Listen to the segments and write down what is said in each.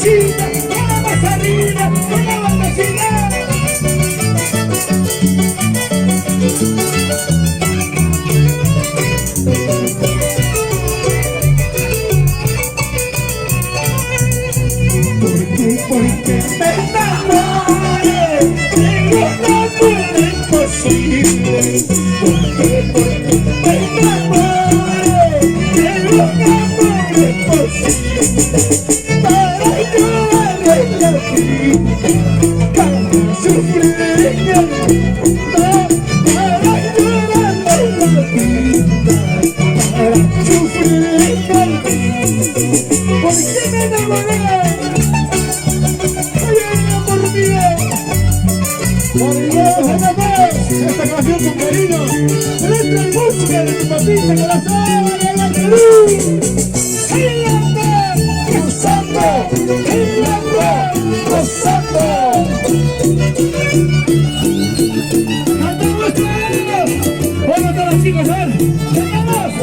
vueltecita, una más arriba, una vueltecita. Porque me enamoré de un amor imposible. Porque me enamoré de un amor imposible. Para llorar en la vida, para sufrir en el mundo. Para llorar en la vida, para sufrir en el mundo. Porque me enamoré. Esta canción con cariño, letra y música de tu papita corazón en el Perú. Gozando, gozando. ¡Cantamos todos! Bueno, todos chicos, a ver, ¡cantamos!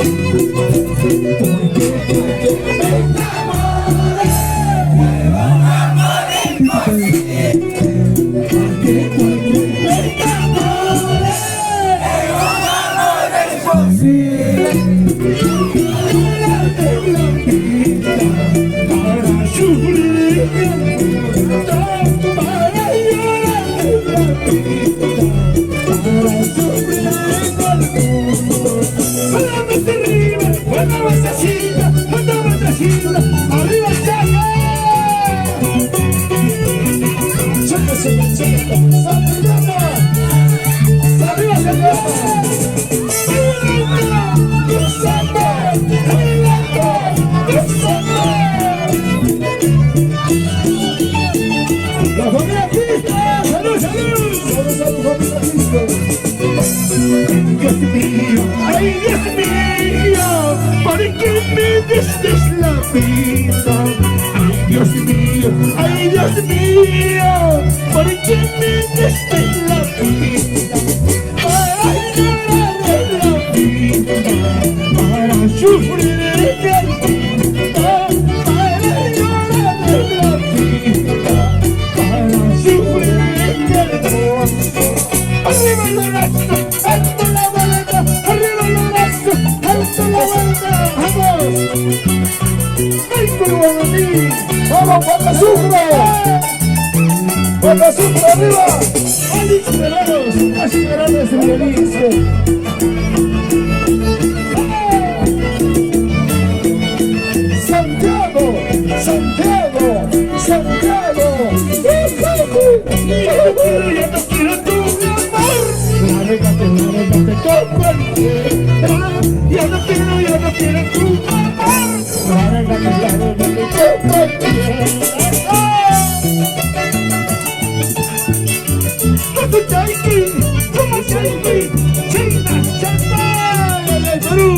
La familia Pista, salud, salud, salud, familia Pista. Dios mío, ay Dios mío, ¿por qué me diste la vida? Ay Dios mío, ay Dios mío, ¿por qué me diste la vida? Para llorar en la vida, para sufrir en el mundo, para llorar en la vida, para sufrir en el mundo. Arriba el brazo, alto la vuelta, arriba el brazo, alto la vuelta, vamos. ¡Ay, Perú, vamos, Guapa Sufre, arriba. Así veranos ese violín. Santiago, Santiago, Santiago. Ya no quiero tu amor. Navégate con cualquiera. Ya no quiero tu amor. Navégate con cualquiera. Como Chaiki, China, Chantal, en el Perú.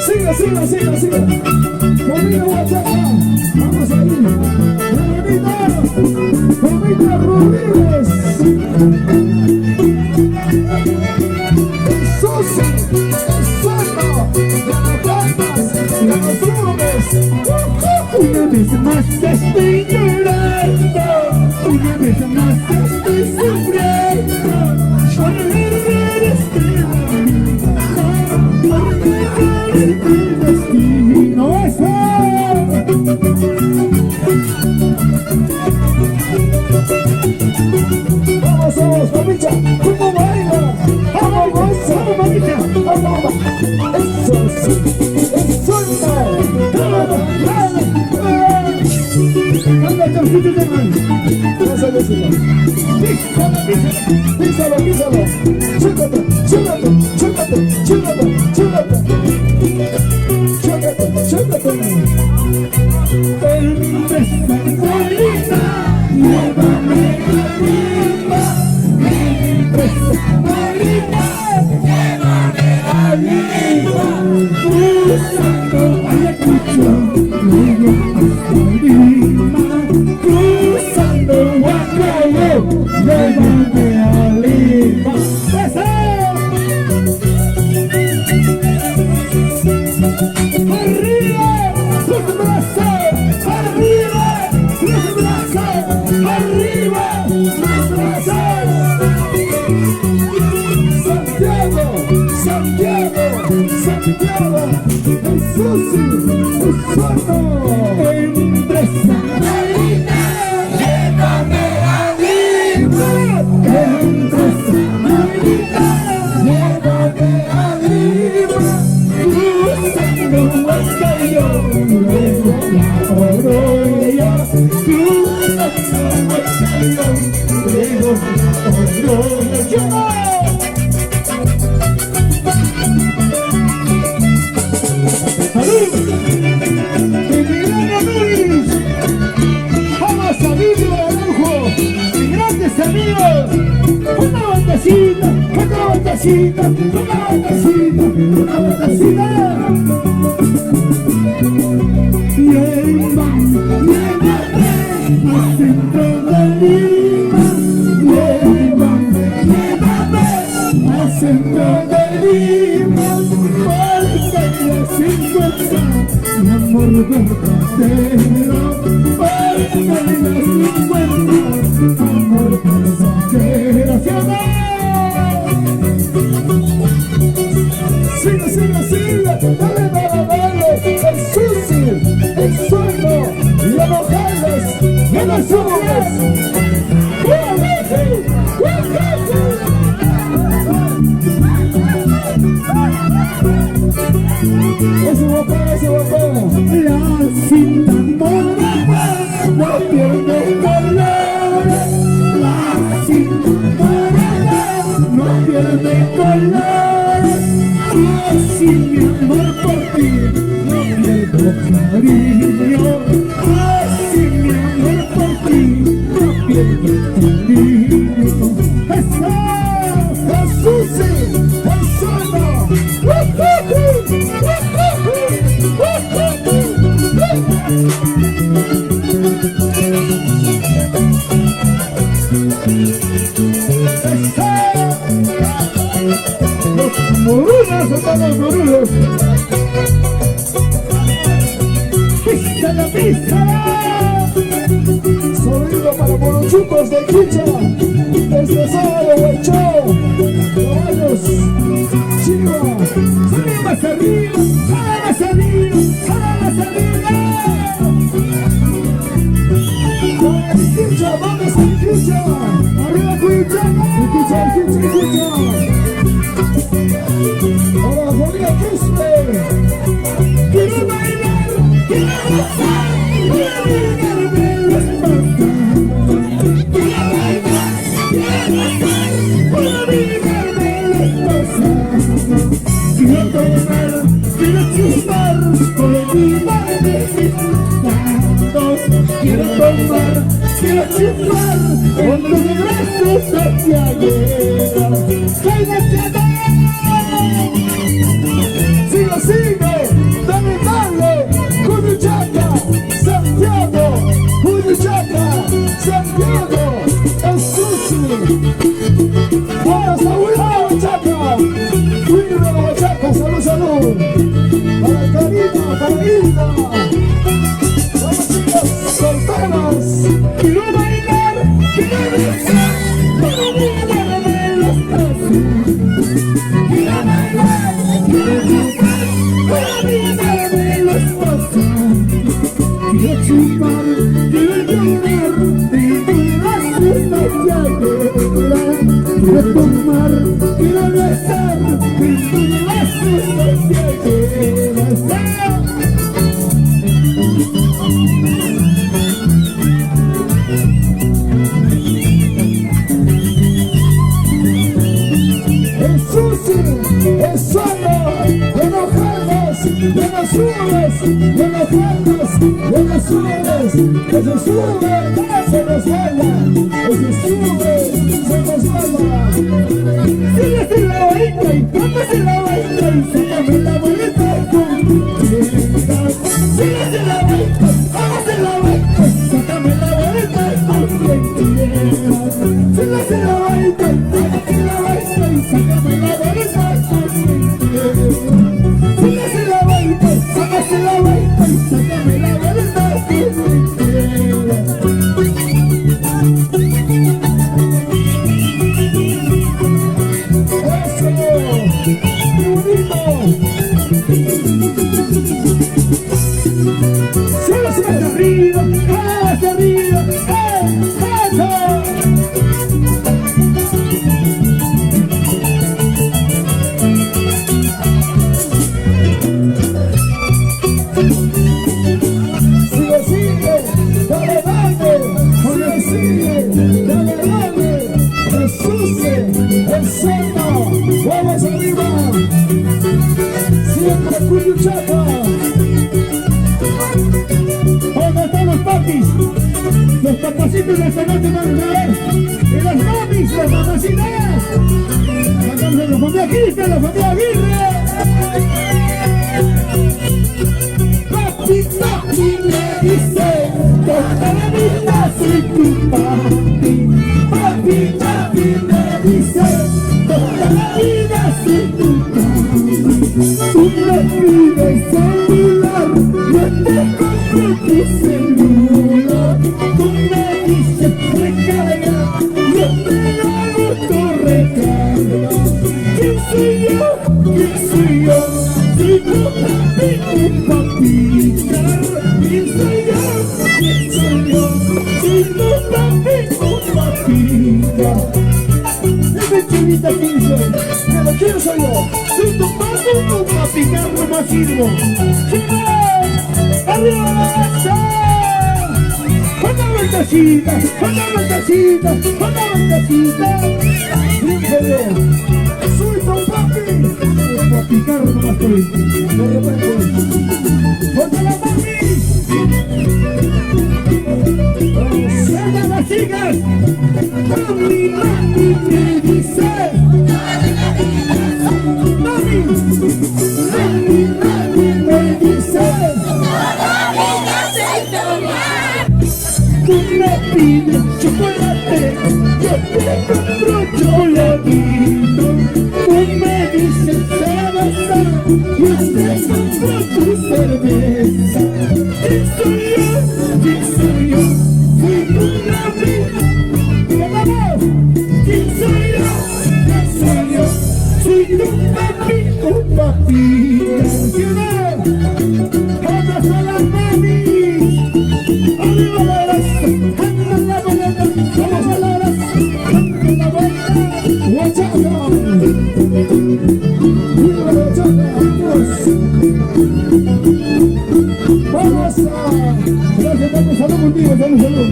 Siga. Conmigo, Guachaca. Vamos ahí. Bonita Rodríguez. El Sosa, el Soto, las Flores. Una vez más estoy llorando. Una vez más estoy sufriendo por perder este amor, por dejar el destino Vamos, mamicha, ¿cómo baila? Vamos, mamicha, vamos. Eso sí, anda, chaucito de mano. Vamos a decirlo. Písalo. Chúcate. El beso bonita, llévame arriba. El beso bonita, llévame arriba. Cruzando Ayacucho, luego hasta Lima. Cruzando Huancayo, llévame a Lima. ¡Arriba! Empresa Marina, llévame a Lima. Empresa Marina, llévame a Lima. Cruzando Huancayo, luego la Oroya. Cruzando Huancayo, luego la Oroya. ¡Salud! Emiliano Núñez, jamás amigo de Araujo, mis grandes amigos. Una bandecita, una bandecita, una bandecita, una bandecita. Llévame al centro de Lima. Llévame al centro de Lima. Porque me encuentra mi amor verdadero. Porque me encuentra amor verdadero. Sigue, sigue, sigue. Dale, dale, dale. El sushi, el suelo. Ya no jales, ya no subes. Ese guapón. La cinta morada no pierde color. La cinta morada no pierde color. Así mi amor por ti no pierdo cariño. Así mi amor por ti no pierdo cariño. ¡Eso! ¡Jesús! ¡Eso no! Los morunos, hermanos morunos. ¡Písala, písala! Sonido para morochucos de Quicha. Desde sábado, Huachó. Caballos. Chiva. ¡Sale más arriba! ¡Sale más arriba! ¡Sale más arriba! ¡Quicha! ¿Dónde está Quicha? ¡Arriba, Quicha! ¡Quicha! ¡Ahora, Bonilla Quispe! ¡Quiero bailar! ¡Quiero gozar! ¡Quiero bailarme los pasos! ¡Quiero bailar! ¡Quiero gozar! ¡Quiero bailarme los pasos! Quiero tomar, quiero chupar, olvidarme de mis lados. Quiero tomar, quiero chupar, con los brazos hacia afuera. ¡Cállate, sigue, sigue, dale, dale, Judichaca, Santiago, Judichaca, Santiago, el sushi. Buenas a Huachaca, Huila de Huachaca, salud, salud. Para Karina, para Hilda. Vamos chicas, solteras. Quiero bailar, quiero besar, quiero bailarme los brazos. Quiero bailar, quiero chupar, quiero bailarme los pasos. Quiero chupar, quiero llorar, de tus brazos hacia afuera. Quiero tomar, quiero besar, de tus brazos hacia afuera. El sushi, el solo, de los jales, de los subes, de los jales, de los subes, que se sube, se resbala, que se sube, se resbala. Sigue sin la vuelta y vamos en la vuelta y sácame la vuelta con quieras. Sigue sin la vuelta, vamos en la vuelta, sácame la vuelta con quieras. Sigue sin la vuelta, vamos en la vuelta y sácame la vuelta con quieras. Sigue sin la vuelta, vamos en la vuelta y sácame la vuelta con quieras. Eso, bonito. arriba, hacia arriba, eso. Sigue, sigue, dale, dale, sigue, dale, dale, Jesús, el Seno, vamos arriba, siempre Cuyuchaca. ¿Dónde están los papis? Los papacitos de esta noche van a ver. Y las mamis, las mamacitas. Cantamos a la familia Aguirre, la familia Aguirre. Papi, papi, me dice, toda la vida soy tu papi. Papi, papi, me dice, toda la vida soy tu papi. Tú me pides celular, yo te compro tu celular. Tú me dices recarga, yo te hago tu recarga. ¿Quién soy yo? ¿Quién soy yo? Soy tu papita. ¿Quién soy yo? ¿Quién soy yo? Soy tu papita. Dime chulita, ¿quién soy? Pero ¿quién soy yo? Soy tu papita, no más sirvo. ¡Chicos! ¡Arriba la mesa! ¡Una vueltecita! ¡Una vueltecita! ¡Una vueltecita! ¡Bien feo! ¡Soy tu papi! Papi, carro nomás estoy. ¡Ponte la papi! ¡Suelta las chicas! ¡Mami, mami, me dice! ¡Mami! ¡Mami, mami, me dice! Tú me pides chocolate, yo te compro chocolatito. Tú me dices cerveza, yo te compro tu cerveza. ¿Quién soy yo? ¿Quién soy yo? Soy tu papi. ¿Qué vamos? ¿Quién soy yo? ¿Quién soy yo? Soy tu papi, ¿Quién es? ¿Dónde son las mamis? ¡Arriba la raza! ¡Anda la boleta! ¡Vamos a la raza! ¡Anda la boleta! ¡Huachaca! ¡Viva la huachaca! ¡Vamos a! Gracias, Paco. Salud contigo. Salud, salud.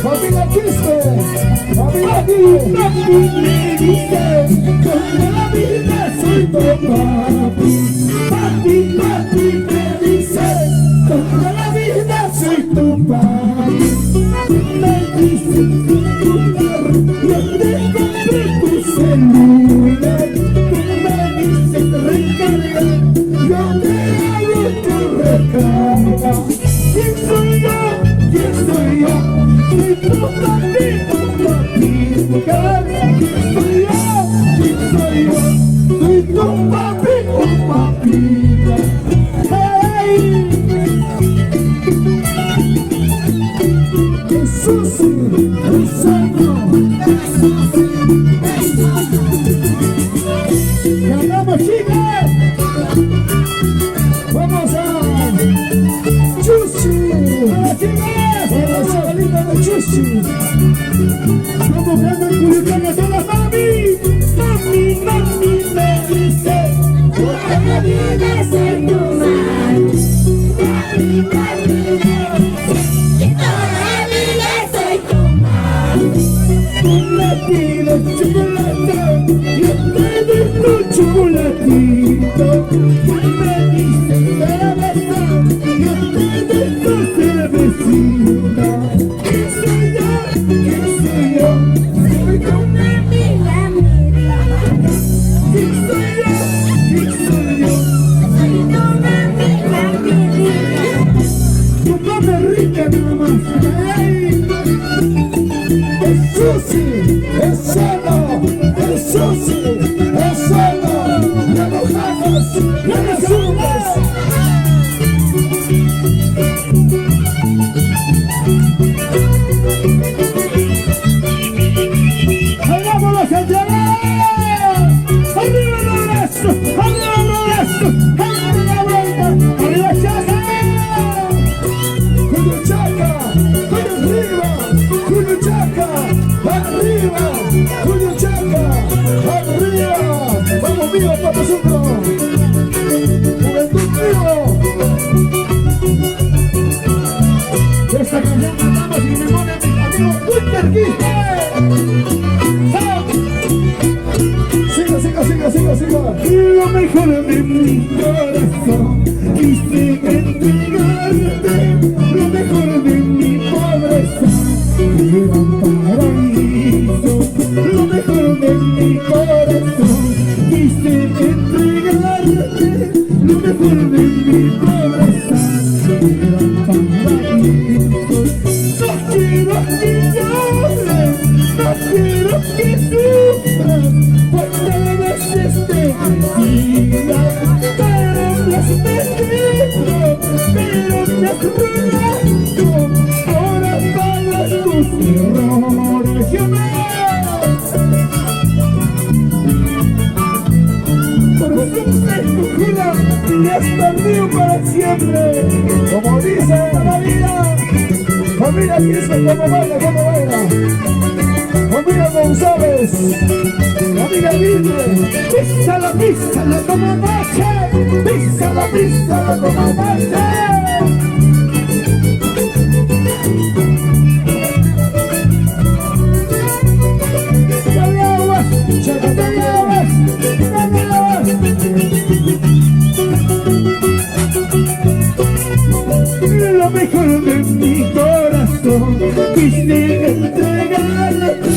¡Familia Quispe! ¡Familia Quispe! ¡Papi me dice! ¡Toda la vida soy tu papi! ¡Papi, papi me dice! ¡Toda la vida soy tu papi! Me dice celular, yo te compré tu celular. Tú me dices recarga, yo te hago tu recarga. ¿Quién soy yo? ¿Quién soy yo? Soy tu papi, papita. ¿Quién soy yo? ¿Quién soy yo? Soy tu papi, papita. ¡Hey! Jesús, el Señor. ¡Ganamos, chicas! ¡Vamos a Chuchi! ¡Hola, chicas! ¡Hola, chavalita de Chuchi! ¡Vamos ganando el Culiacán a todas, mami! ¡Mami, mami, me dice! ¡Toda la vida Lo mejor de mi corazón, quise entregarte lo mejor de mi pobreza. Era un paraíso, lo mejor de mi corazón, quise entregarte lo mejor de mi pobreza. Era un paraíso. No quiero que llores, no quiero que sufras, cuando veces te decía, pero me has mentido, pero me has robado, ahora pagas tus errores. Yo no, por siempre tu vida me has perdido para siempre. Como dice la vida, familia Quispe, ¿cómo baila? ¿Cómo baila? Familia González, familia Libre, písala, písala como noche, písala, písala como noche. Dale aguas, chica, dale aguas, dale aguas. Lo mejor de mi corazón, quise entregarte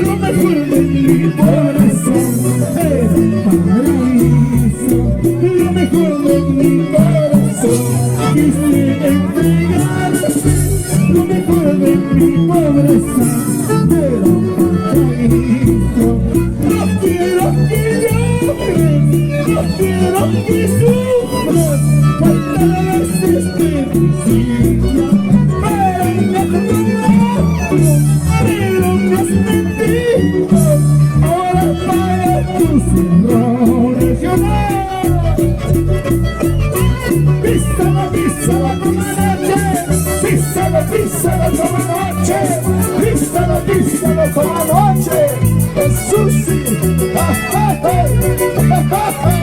lo mejor de mi corazón. Era un paraíso, lo mejor de mi corazón, quise entregarte lo mejor de mi pobreza. Era un paraíso. No quiero que llores, no quiero que sufras, cuántas veces te decía, pero me has robado, pero me has mentido, ahora paga tus errores. Yo no. Písala, písala como noche, písala, písala como noche, písala, písala como noche. Susi, ja, ja, ja, ja, ja, ja.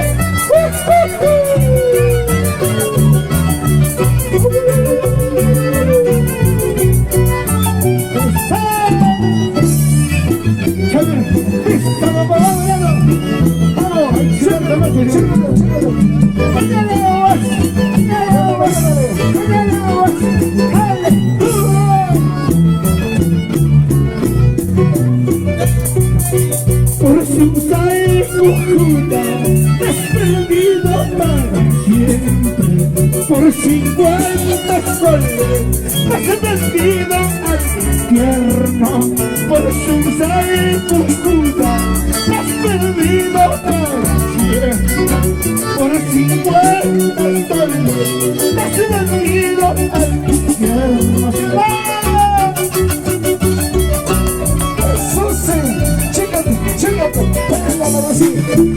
Por su sangre conjunta, te has perdido para siempre. Por 50 soles, te has vendido al infierno. Por su sangre conjunta, te has perdido para siempre. Por 50 soles, te has vendido al infierno.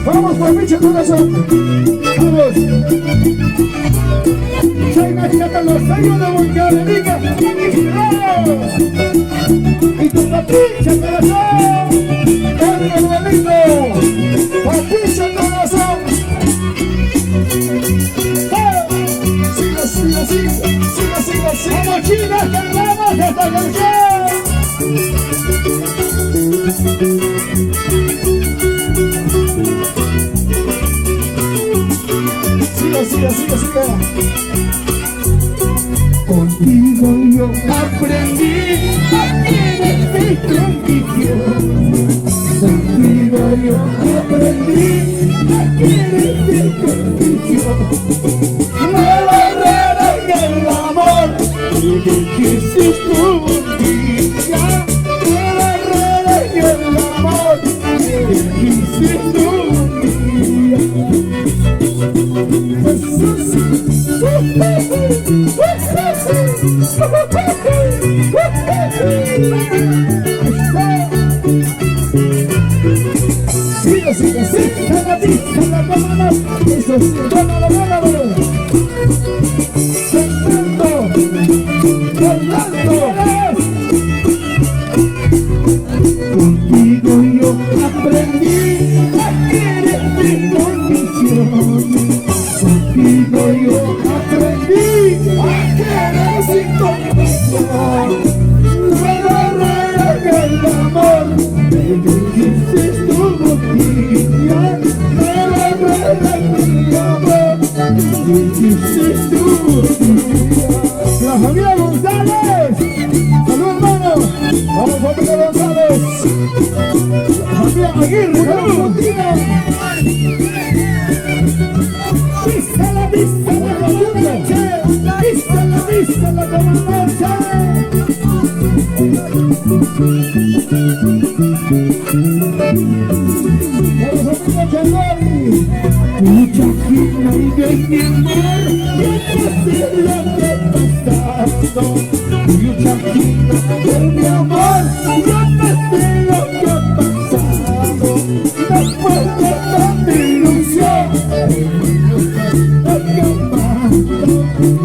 Vamos por pinche corazón. Vamos. Ya imagínate los años de Volcánica. Y tu pinche corazón. Cambia el bonito. Por pinche corazón. Sigue, sigue, sigue. Sigue, sigue, sigue. Vamos, chicas, cantamos esta canción. Sigue, sigue, sigue. Contigo yo aprendí a quererte condición. Contigo yo aprendí a quererte condición. No barrera en el amor que dijiste tú un día. No barrera en el amor que dijiste tú un día. Sigue, sigue, sigue, cada día, como no, eso sí, vámonos, vámonos. Cantando, bailando. Contigo yo aprendí a quererte condiciones. Contigo yo aprendí a querer sin condición. No barrera en el amor, me dijiste tu boquilla. Vista la comandante, vista la comandante. Mucha quina y bien mi amor, yo no sé lo que pasando. Mucha quina y mi amor, yo no sé lo que pasando. Después de tanta ilusión, acabando.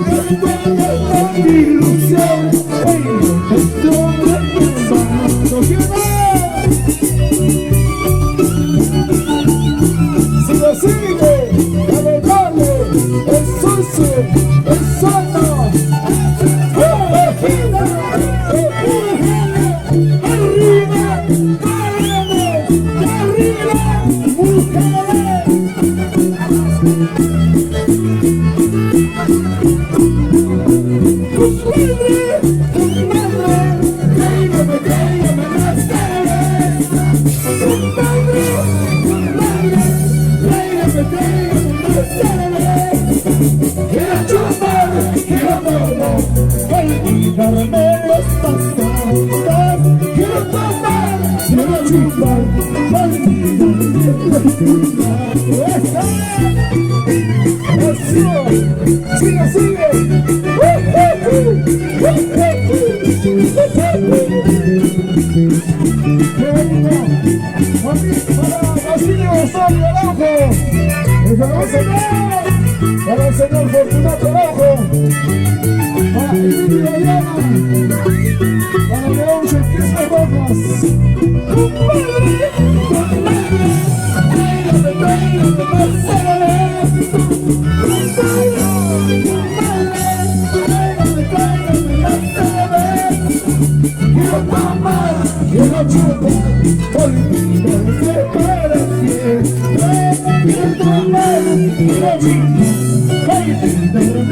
Después de tanta ilusión, estoy acabando. Sigue, dale, dale, es sucio, es sano. Arriba, arriba, mujeres. Olvidarme los pasados, quiero tomar, quiero chupar, olvidarme los pasados. Sigue, sigue. Qué bonito. Para Basilio Osorio Araujo. Para el señor Fortunato Araujo. Para Emilio Ayala, para León Chequistas Rojas. ¡Compadre! ¡Compadre! ¡Tráigame, tráigame más cerveza! ¡Compadre! ¡Compadre! ¡Tráigame más cerveza! Quiero tomar, quiero chupar, olvídate para siempre. Quiero tomar, quiero chupar, olvídate para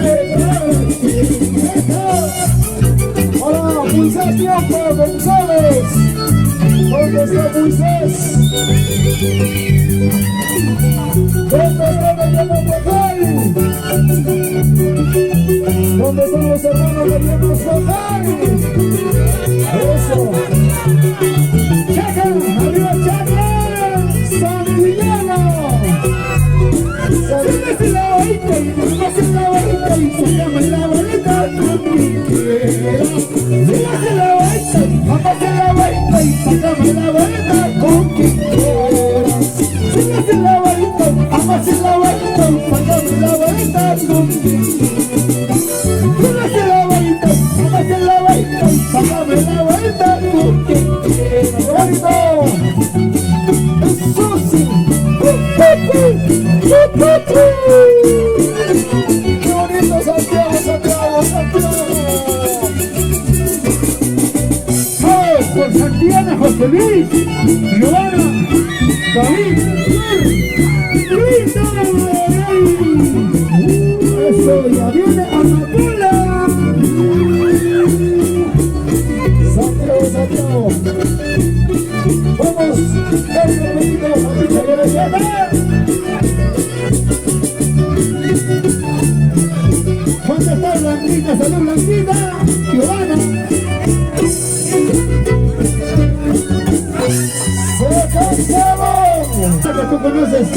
siempre. Hola, Moisés Tiempo González. ¿Dónde está Moisés? ¿Dónde está Mariano Guajay? ¿Dónde están los hermanos Mariano Guajay? Eso. Chaca, arriba Chaca, Santillana. Síguese la varita y pase la varita y sácame la varita con quien quiera. Síguese la varita y pase la varita y sácame la varita con quien quiera. Síguese la varita, pase la varita y sácame la varita con quien quiera. Síguese la varita, pase la varita y sácame la varita con quien quiera. ¡Bonito! ¡Eso sí! ¡Qué bonito Santiago, Santiago, Santiago! ¡Vamos por Santiana, José Luis, Giovanna, David, Luis, eso, ya viene Amapola. Santiago, Santiago. Vamos, el repetido, familia de la llama. ¿Dónde está Blanquita? ¡Salud, Blanquita! ¡Giovanna! ¡Se cansaron! ¿Qué tú conoces?